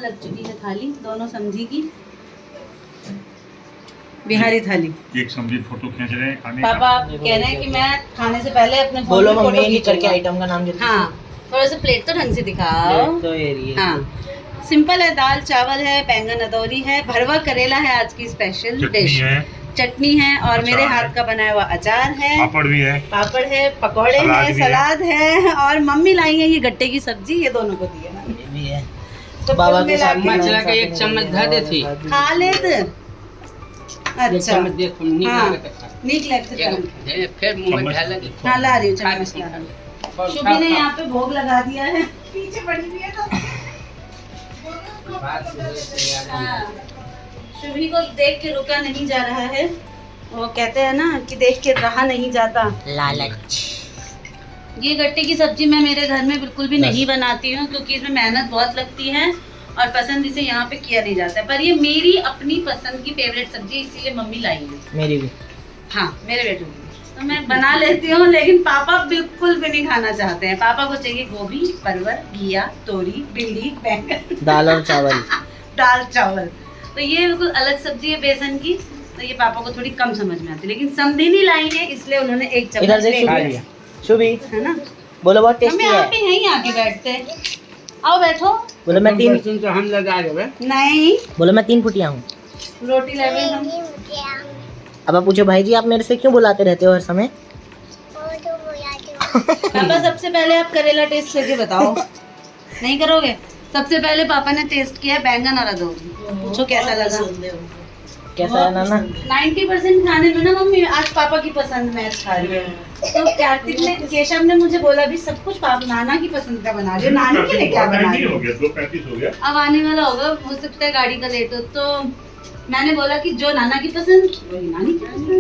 लग चुकी है थाली दोनों समझी की। बिहारी थाली। एक समझी फोटो खींच रहे हैं खाने पापा आप कह रहे हैं कि मैं खाने से पहले अपने फोन बोलो में मम्मी फोटो ये करके खींचूंगा। आइटम का नाम जल्दी हाँ थोड़ा सा प्लेट तो ढंग से दिखाओ। तो ये रही है। हाँ सिंपल है, दाल चावल है, बैंगन अदौरी है, भरवा करेला है आज की स्पेशल चटनी डिश, है, चटनी है और अचार मेरे है। हाथ का बनाया हुआ अचार है, पापड़ भी है, पापड़ है, पकौड़े सलाद है, भी है। सलाद है और मम्मी लाई है ये गट्टे की सब्जी, ये दोनों को दी है मैंने। ये भी है। तो बाबा कुल के साथ मिला चला के एक चम्मच धर देती। खा लेत। एक अच्छा चम्मच देख नीक हाँ लगे तो खा। नीक लगते ये फिर मुंह में डाल लगे। हाँ ला रही हूँ खा चम्मच के ला रही हूँ। खा। शुभी ने यहाँ पे भोग लगा दिया है, पीछे पड़ी हुई है तो बात से तैयार है। हाँ, शुभी को देख के रुका नहीं जा रहा है। वो कहते हैं ना कि देख के रहा नहीं जाता। लालच। ये गट्टे की सब्जी मैं मेरे घर में बिल्कुल भी नहीं बनाती हूँ क्योंकि इसमें मेहनत बहुत लगती है और पसंद इसे यहाँ पे किया नहीं जाता है। पर ये मेरी अपनी पसंद की फेवरेट सब्जी इसीलिए मम्मी लाई है। मेरी भी। हाँ मेरे बेटू की तो मैं बना लेती हूँ, लेकिन पापा बिल्कुल भी नहीं खाना चाहते हैं। पापा को चाहिए गोभी, परवल, घिया, तोरी, भिंडी, बैंगन, दाल और चावल। दाल चावल। तो ये बिल्कुल अलग सब्जी है बेसन की, तो ये पापा को थोड़ी कम समझ में आती है। लेकिन समधिनी लाई है इसलिए उन्होंने एक चम्मच इधर देख ले शुभी। लिया, शुभी है ना। बोलो बहुत हमें टेस्टी आप है। ही यहीं आके बैठते, आओ बैठो। बोलो मैं तीन। सुन तो हम लगा देवे। नहीं बोलो मैं 3 फुटिया हूँ। रोटी लावे हम। अब आप पूछो भाई जी आप मेरे से क्यों बुलाते रहते हो हर समय? पापा सबसे पहले आप करेला टेस्ट करके बताओ। नहीं करोगे? सबसे पहले पापा ने टेस्ट किया बैंगन और अदौरी, पूछो कैसा लगा। कैसा है नाना? 90% खाने में ना मम्मी आज पापा की पसंद मैच खा रही है। तो कार्तिक ने, केशव ने मुझे बोला भी सब कुछ पापा नाना की पसंद का बना रही हो, नानी के लिए क्या बना रही हो? हो गया 2:35 हो गया। अब आने वाला होगा, हो सकता है गाड़ी का लेट हो, तो मैंने बोला कि जो नाना की पसंद वही नानी की पसंद।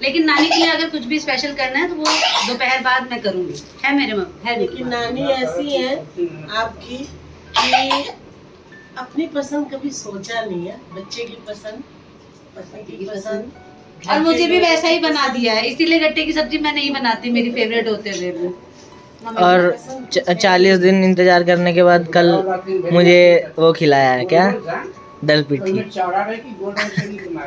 लेकिन नानी के लिए अगर कुछ भी स्पेशल करना है तो वो दोपहर बाद मैं करूँगी। है मेरे मम्मी है लेकिन नानी ऐसी है आपकी कि अपनी पसंद कभी सोचा नहीं है, बच्चे की पसंद, पति की पसंद। और मुझे भी वैसा ही बना दिया है, इसीलिए गट्टे की सब्जी मैं नहीं बनाती मेरी फेवरेट होते हुए भी। और 40 दिन इंतजार करने के बाद कल मुझे वो खिलाया है क्या? दल पिठी।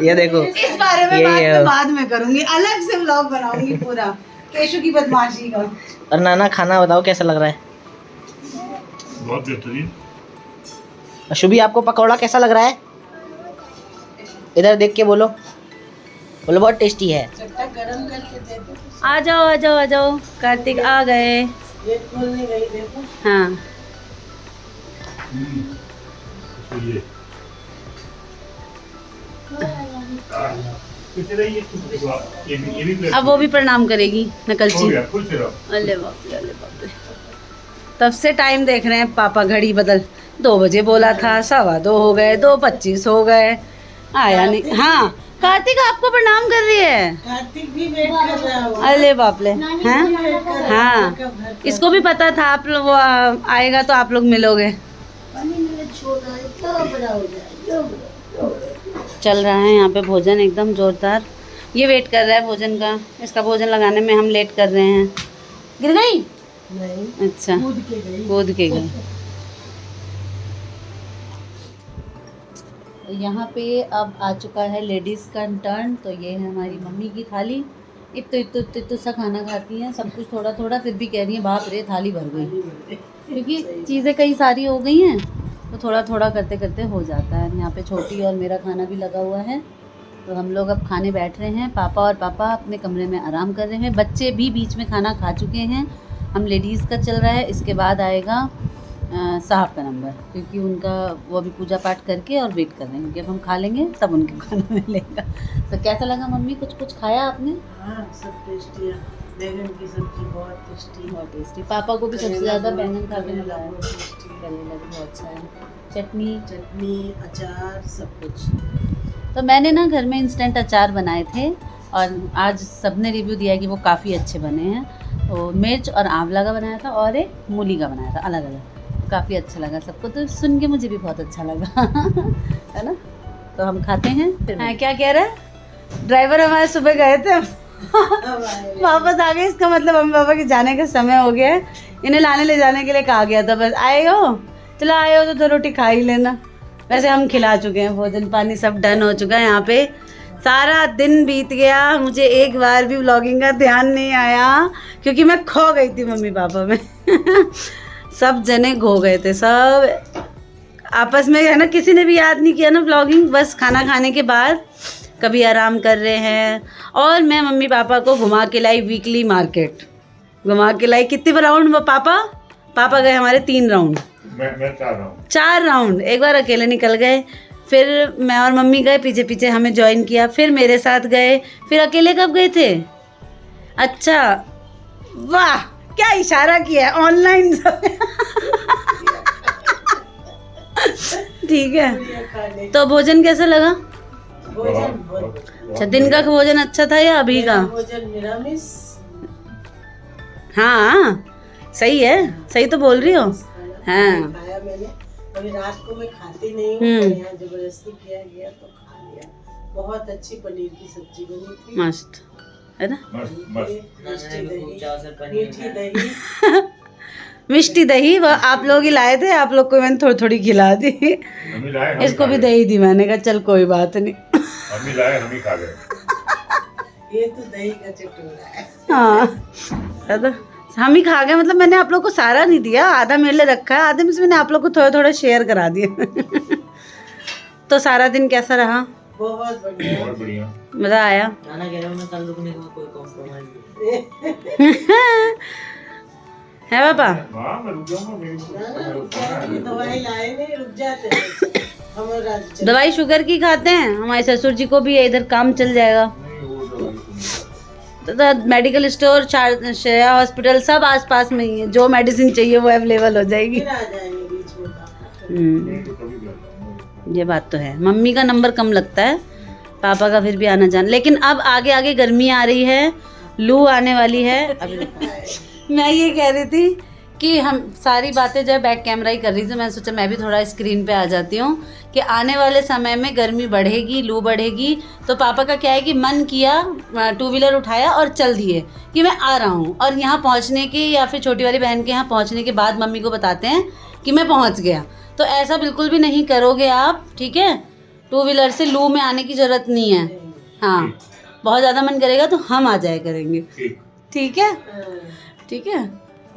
ये देखो इस बारे में ये बाद में करूंगी, अलग से व्लॉग बनाऊंगी पूरा केशु की बदमाशी का। और नाना खाना बताओ कैसा लग रहा है? बहुत बेहतरीन। शुभी आपको पकौड़ा कैसा लग रहा है? इधर देख के बोलो। बोलो बहुत टेस्टी है। चट्टा गरम करके दे दो। आ जाओ आ जाओ आ जाओ, कार्तिक आ गए। ये खोलने गई देखो। हाँ तो ये भी प्लेट अब वो भी प्रणाम करेगी हो नकलची। गया, खुश रहो। अरे बाप रे अरे बाप रे। तब से टाइम देख रहे हैं पापा, घड़ी बदल 2 बजे बोला था, 2:15 हो गए, 2:25 हो गए, आया नहीं। हाँ कार्तिक आपको प्रणाम कर रही है। कार्तिक भी वेट कर रहा है। अरे बाप रे हैं। हाँ इसको भी पता था आप लोग वो आएगा तो आप लोग मिलोगे। चल रहा है यहाँ पे भोजन एकदम जोरदार। ये वेट कर रहा है भोजन का, इसका भोजन लगाने में हम लेट कर रहे हैं। गिर गई? नहीं, अच्छा कूद के गई। कूद के गई। यहाँ पे अब आ चुका है लेडीज़ का टर्न। तो ये है हमारी मम्मी की थाली। इत्तो सा खाना खाती हैं, सब कुछ थोड़ा थोड़ा, फिर भी कह रही है बाप रे थाली भर गई, क्योंकि चीज़ें कई सारी हो गई हैं तो थोड़ा थोड़ा करते करते हो जाता है। यहाँ पे छोटी और मेरा खाना भी लगा हुआ है। तो हम लोग अब खाने बैठ रहे हैं। पापा अपने कमरे में आराम कर रहे हैं, बच्चे भी बीच में खाना खा चुके हैं। हम लेडीज़ का चल रहा है, इसके बाद आएगा साहब का नंबर, क्योंकि उनका वो अभी पूजा पाठ करके और वेट कर रहे हैं कि अब हम खा लेंगे तब उनके खाना मिलेगा। तो कैसा लगा मम्मी? कुछ खाया आपने? हाँ सब टेस्टी है। बैंगन की सब्जी बहुत टेस्टी। बहुत टेस्टी। पापा को भी सबसे ज़्यादा बैंगन खा के मिला है। बहुत टेस्टी। करेला भी बहुत अच्छा है। चटनी चटनी, अचार, सब कुछ। तो मैंने ना घर में इंस्टेंट अचार बनाए थे और आज सबने रिव्यू दिया कि वो काफ़ी अच्छे बने हैं। तो मिर्च और आंवला का बनाया था और एक मूली का बनाया था, अलग अलग। काफ़ी अच्छा लगा सबको, तो सुन के मुझे भी बहुत अच्छा लगा है ना। तो हम खाते हैं फिर। हाँ, क्या कह रहा है ड्राइवर? हमारे सुबह गए थे वापस आ गए, इसका मतलब मम्मी पापा के जाने का समय हो गया है। इन्हें लाने ले जाने के लिए कहा गया था, बस आए हो चलो आए हो तो 2 रोटी खा ही लेना। वैसे हम खिला चुके हैं, भोजन पानी सब डन हो चुका है। यहाँ पे सारा दिन बीत गया, मुझे एक बार भी व्लॉगिंग का ध्यान नहीं आया क्योंकि मैं खो गई थी मम्मी पापा में। सब जने खो गए थे, सब आपस में है ना, किसी ने भी याद नहीं किया ना व्लॉगिंग। बस खाना खाने के बाद कभी आराम कर रहे हैं। और मैं मम्मी पापा को घुमा के लाई वीकली मार्केट, घुमा के लाई। कितने राउंड वो पापा गए हमारे 3 राउंड, मैं 4 राउंड। एक बार अकेले निकल गए, फिर मैं और मम्मी गए पीछे पीछे, हमें ज्वाइन किया, फिर मेरे साथ गए, फिर अकेले कब गए थे? अच्छा, वाह क्या इशारा किया है ऑनलाइन सब। ठीक है, तो भोजन कैसा लगा? अच्छा, दिन का भोजन अच्छा था या अभी का? भोजन निरामिष। हाँ सही है, सही तो बोल रही हो। हाँ खाया मैंने, अभी रात को मैं खाती नहीं हूँ, यहाँ जबरदस्ती किया गया तो खा लिया। बहुत अच्छी पनीर की सब्जी बनी थी, मस्त है ना। मीठी दही मिष्टी दही वो आप लोग ही लाए थे, आप लोग को मैंने थोड़ी थोड़ी खिला दी। इसको भी दही दी, मैंने कहा चल कोई बात नहीं। हम ही लाए, हम ही खा गए। ये तो दही का चटोरा है। हाँ तो हम ही खा गए, मतलब मैंने आप लोग को सारा नहीं दिया, आधा मेरे लिए रखा है, आधे में से मैंने आप लोग को थोड़ा थोड़ा शेयर करा दिया। तो सारा दिन कैसा रहा? बहुत बढ़िया, बहुत बढ़िया, मजा आया। खाना कह रहा हूँ मैं, कल रुकने का कोई कॉम्प्रोमाइज नहीं। है पापा? हाँ मैं रुक जाऊंगा, मेरी दवाई लाए नहीं, रुक जाते हैं। हमारा दवाई शुगर की खाते हैं, हमारे ससुर जी को भी है, इधर काम चल जाएगा। तो मेडिकल स्टोर, श्रेया हॉस्पिटल सब आसपास में ही है, जो मेडिसिन चाहिए वो अवेलेबल हो जाएगी। फिर आ जाएंगे बीच में। ये बात तो है, मम्मी का नंबर कम लगता है, पापा का फिर भी आना जाना। लेकिन अब आगे आगे गर्मी आ रही है, लू आने वाली है। अभी मैं ये कह रही थी कि हम सारी बातें जो है बैक कैमरा ही कर रही थी, तो मैंने सोचा मैं भी थोड़ा स्क्रीन पे आ जाती हूँ कि आने वाले समय में गर्मी बढ़ेगी, लू बढ़ेगी। तो पापा का क्या है कि मन किया, 2 व्हीलर उठाया और चल दिए कि मैं आ रहा हूँ। और यहाँ पहुँचने के या फिर छोटी वाली बहन के यहाँ पहुँचने के बाद मम्मी को बताते हैं कि मैं पहुँच गया। तो ऐसा बिल्कुल भी नहीं करोगे आप, ठीक है? 2 व्हीलर से लू में आने की ज़रूरत नहीं है। हाँ, बहुत ज़्यादा मन करेगा तो हम आ जाया करेंगे, ठीक है? ठीक है,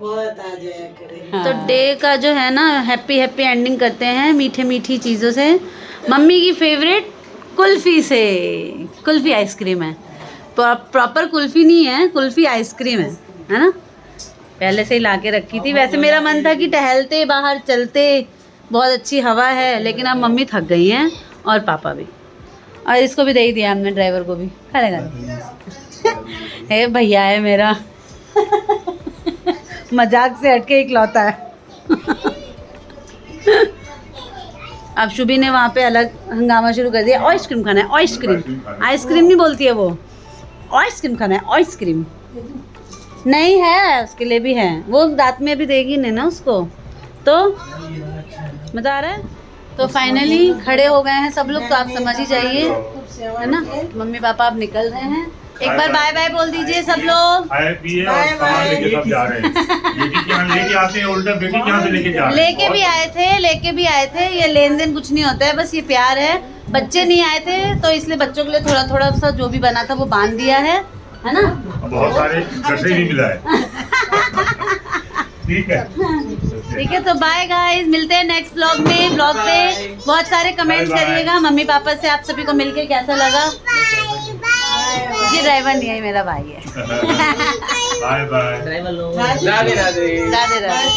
बहुत आ जाया करेंगे। हाँ। तो डे का जो है ना हैप्पी हैप्पी एंडिंग करते हैं मीठे मीठी चीज़ों से। मम्मी की फेवरेट कुल्फ़ी से, कुल्फ़ी आइसक्रीम है, प्रॉपर कुल्फ़ी नहीं है, कुल्फ़ी आइसक्रीम है ना। पहले से ही ला के रखी थी। वैसे मेरा मन था कि टहलते बाहर चलते, बहुत अच्छी हवा है, लेकिन अब मम्मी थक गई हैं और पापा भी, और इसको भी दे ही दिया हमने, ड्राइवर को भी। खा हे भैया है मेरा। मजाक से हटके इकलौता है। अब शुभी ने वहाँ पे अलग हंगामा शुरू कर दिया, आइसक्रीम खाना है, आइसक्रीम। आइसक्रीम नहीं बोलती है वो, आइसक्रीम खाना है, आइसक्रीम नहीं है, उसके लिए भी है। वो रात में अभी देगी नहीं ना उसको, तो मजा आ रहा है। तो फाइनली खड़े हो गए हैं सब लोग, तो आप समझ ही जाइए, है ना। मम्मी पापा अब निकल रहे हैं। एक बार बाय बाय बोल दीजिए सब लोग। खाए पिए और सामान लेके सब जा रहे हैं। बेटी के यहाँ लेके आते हैं, उल्टा बेटी के यहाँ से लेके जा रहे हैं। लेके भी आए थे। ये लेन देन कुछ नहीं होता है, बस ये प्यार है। बच्चे नहीं आए थे तो इसलिए बच्चों के लिए थोड़ा थोड़ा सा जो भी बना था वो बांध दिया है ना। बहुत सारे गठरी भी मिला है। ठीक है, ठीक है, तो बाय गाइस, मिलते हैं नेक्स्ट व्लॉग में। व्लॉग पे बहुत सारे कमेंट्स करिएगा। मम्मी पापा से आप सभी को मिलके कैसा लगा। ये ड्राइवर नहीं है, मेरा भाई है। Bye bye. ड्राइवर लोग राधे राधे। राधे राधे।